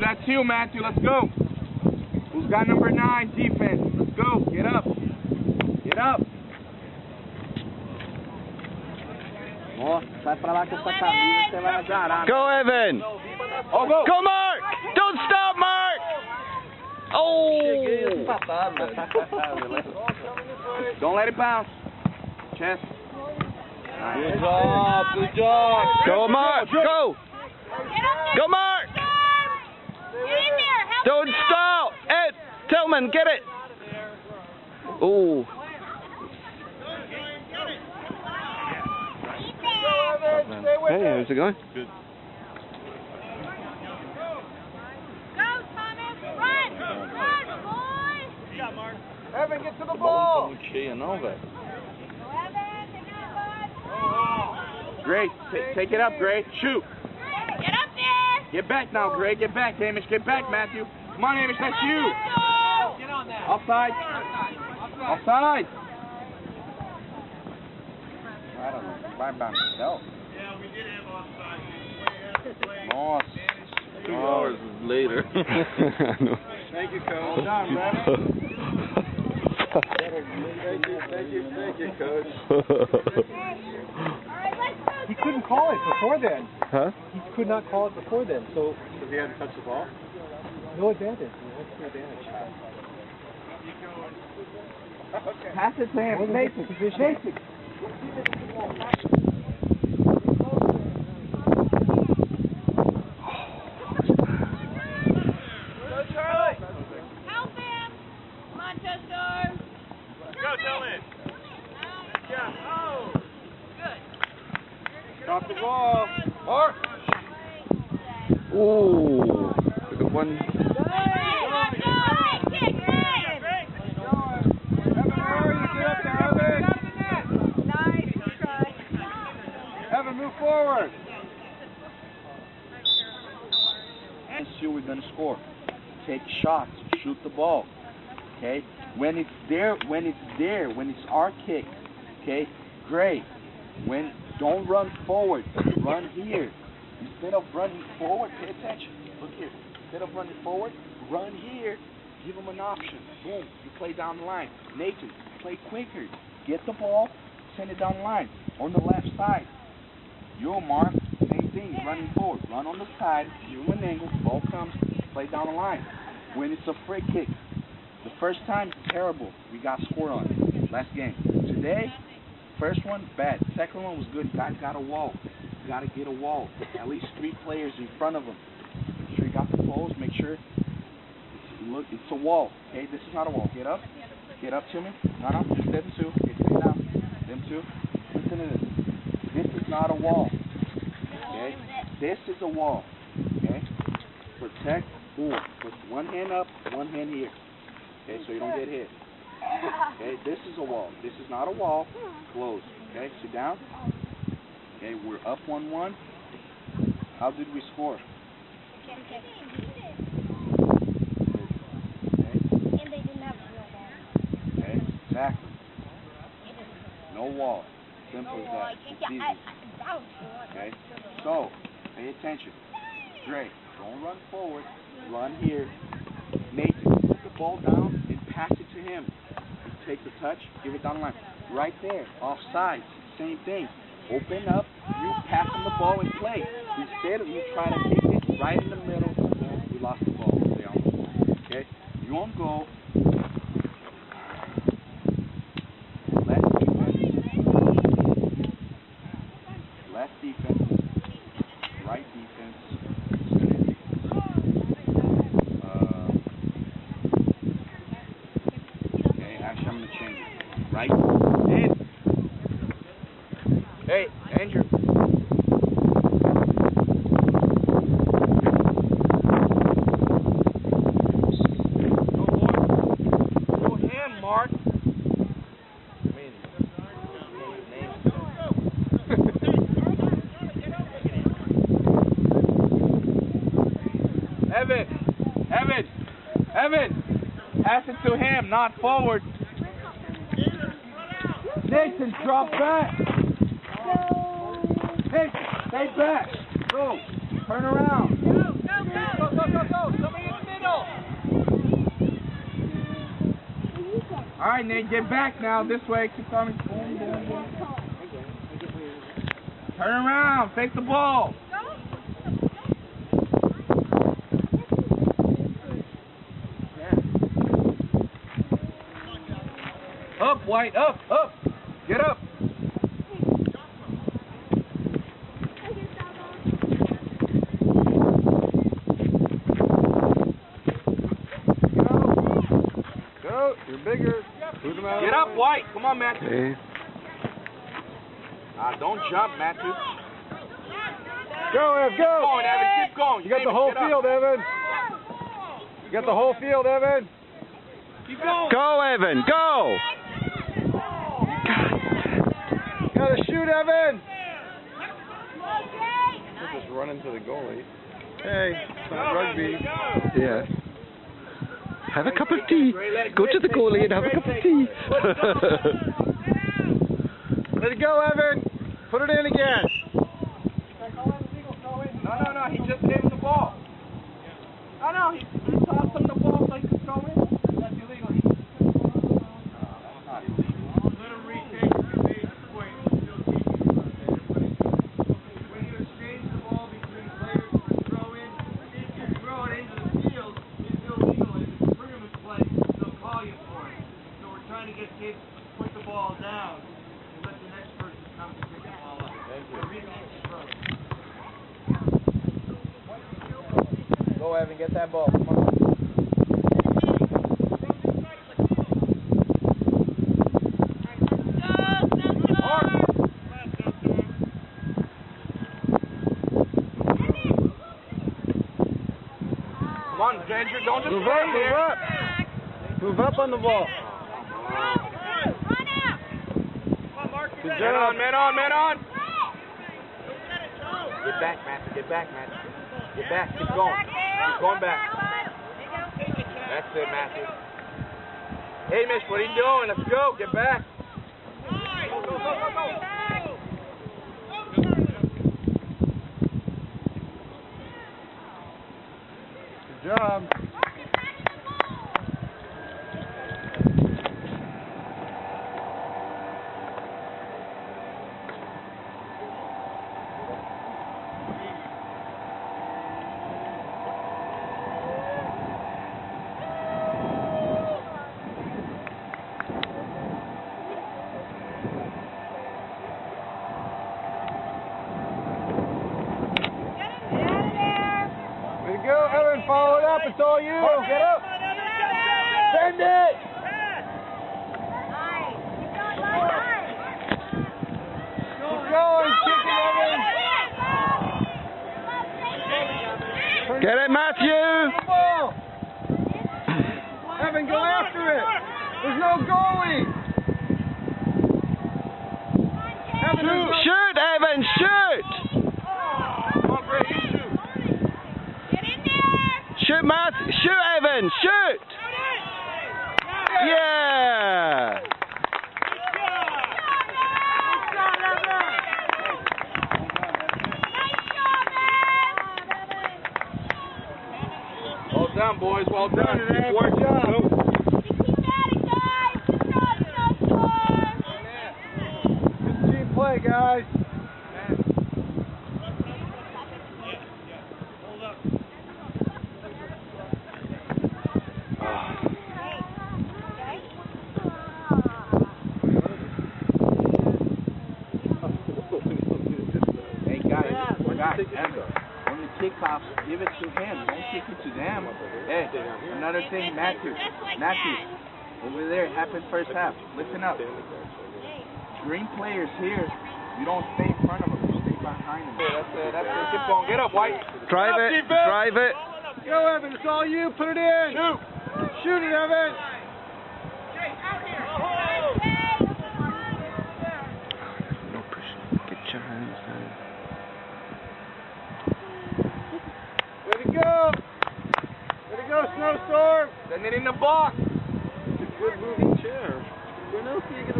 That's you, Matthew. Let's go. Who's got number 9 defense? Let's go. Get up. Get up. Ó, sai pra lá com essa camisa, você vai azarar. Go, Evan. Oh, go. Go, Mark. Don't stop, Mark. Oh. Don't let it bounce. Chest. Good job. Good job. Go, Mark. Go. Go, Mark. Don't stop. Ed, Tillman, get it. Oh. Hey, how's it going? Good. Go, Thomas. Run. Run, boys. Yeah, Mark. Evan, get to the ball. Não cheia não, velho. Great. Take it up, Gray. Shoot. Get up there. Get back now, Gray. Get back, Hamish. Get back, Matthew. Come on, Hamish. That's you. Get on that. Offside. Offside. I don't know. Bye bye. No. Yeah, we did have offside. Nossa. 2 hours later. Thank you, coach. Well done, brother. Thank you, coach. He couldn't call it before then. Huh? He could not call it before then, so Because he hadn't touched the ball? no advantage. What's the advantage? Okay. Pass it to him. What was Basic. the position? Basic. Help him. Come on, Chester. Go, Tillman. Yeah. Oh. Good. Drop the ball. Mark. Oh. Good one. Hey, let's go. Kick, Ryan. Nice try. Evan, move forward. And see we're going to score. Take shots. Shoot the ball. Okay? When it's our kick. Okay? Great. Don't run forward. Run here. Instead of running forward, pay attention. Look here. Instead of running forward, run here. Give them an option. Boom. You play down the line. Nathan, play quicker. Get the ball. Send it down the line. On the left side. You, Mark, same thing. Running forward. Run on the side. Give them an angle. Ball comes. Play down the line. When it's a free kick, the first time, terrible. We got scored on it. Last game. Today, first one, bad. Second one was good. Guy got a wall. Got to get a wall. At least 3 players in front of him. Make sure you got the post. Make sure it's a wall. Okay, this is not a wall. Get up. Get up to me. No, just them 2. Okay, stay down. Them 2. Listen to this. This is not a wall. Okay, this is a wall. Okay, protect. Boom. Put one hand up, one hand here. Okay, so you don't get hit. Okay, this is a wall. This is not a wall. Close. Okay, sit down. Okay, we're up 1-1. How did we score? Okay. Okay, exactly. No wall. Simple as that. It's easy. Okay, so pay attention. Great. Don't run forward. Run here. Nathan, put the ball down and pass it to him. You take the touch, give it down the line. Right there, offside, same thing. Open up, you pass him the ball and play. Instead of you try to kick it right in the middle, we lost the ball. Okay? You on goal. Left defense. Right defense. Actually, I'm going to change it. Right? In. Hey, Andrew. Go him, Mark. Evan. Pass it to him, not forward. Nathan, drop back. Nathan, stay back. Go. Turn around. Go. right, Nate, get back now. This way, keep coming. Boom, boom, boom. Turn around, take the ball. Up, White, up, up. Get up. Go. You're bigger. Boot him out. Get up, White. Come on, Matthew. Okay. Don't jump, Matthew. Go, Ev, Keep go. going, Evan. Keep going. You got the David, whole get up. field, Evan. You got the whole field, Evan. Keep going. Go, Evan, go! You gotta shoot, Evan. Just run into the goalie. Hey, it's not rugby. Yeah. Have a cup of tea. Go to the goalie and have a cup of tea. Let it go, Evan. Put it in again. No, he just gave him the ball. No, he tossed him the ball so he could go in. That's illegal. Let him retake the base point. When you exchange the ball between players for throw in, if you throw it into the field, it's illegal. If it's a tournament play, they'll call you for it. So we're trying to get kids to put the ball down and let the next person come to pick the ball up. Thank you. Go, Evan. Get that ball. Come on. Come on, Andrew, don't just Move stay up, move there. up. Move up on the ball. Good Man job. on, man on, man on. Get back, Matthew. Get back, Matthew. Get back. Keep going. Keep going back. That's it, Matthew. Hey, Mitch, what are you doing? Let's go. Get back. Go, go, go, go, go. Good job. Way to go, Evan. Follow it up. It's all you. Get up. Send it. Keep going. Kick it, Evan. Get it, Matthew! Ball. Evan, go after it. There's no goalie. Evan, there's no... Shoot, Evan, shoot! Come on, Gray, you shoot. Shoot, Matthew! Shoot, Evan, shoot! Yeah! Well done, boys. Well done. Good Keep working. job. Good team play, guys. Hey, guys, Amber, when you kick off, give it to him. Don't kick it to them. Hey, another thing, Matthew, over there, it happened first half. Listen up. Green players here, you don't stay in front of them. You stay behind them. That's it. Keep going. Get up, White. Drive it, drive it. Go, Evan. It's all you. Put it in. Shoot. Shoot it, Evan. No pushing. Get your hands down. Way to go. Way to go, Snowstorm. Send it in the box. It's a good moving chair. Where else do you get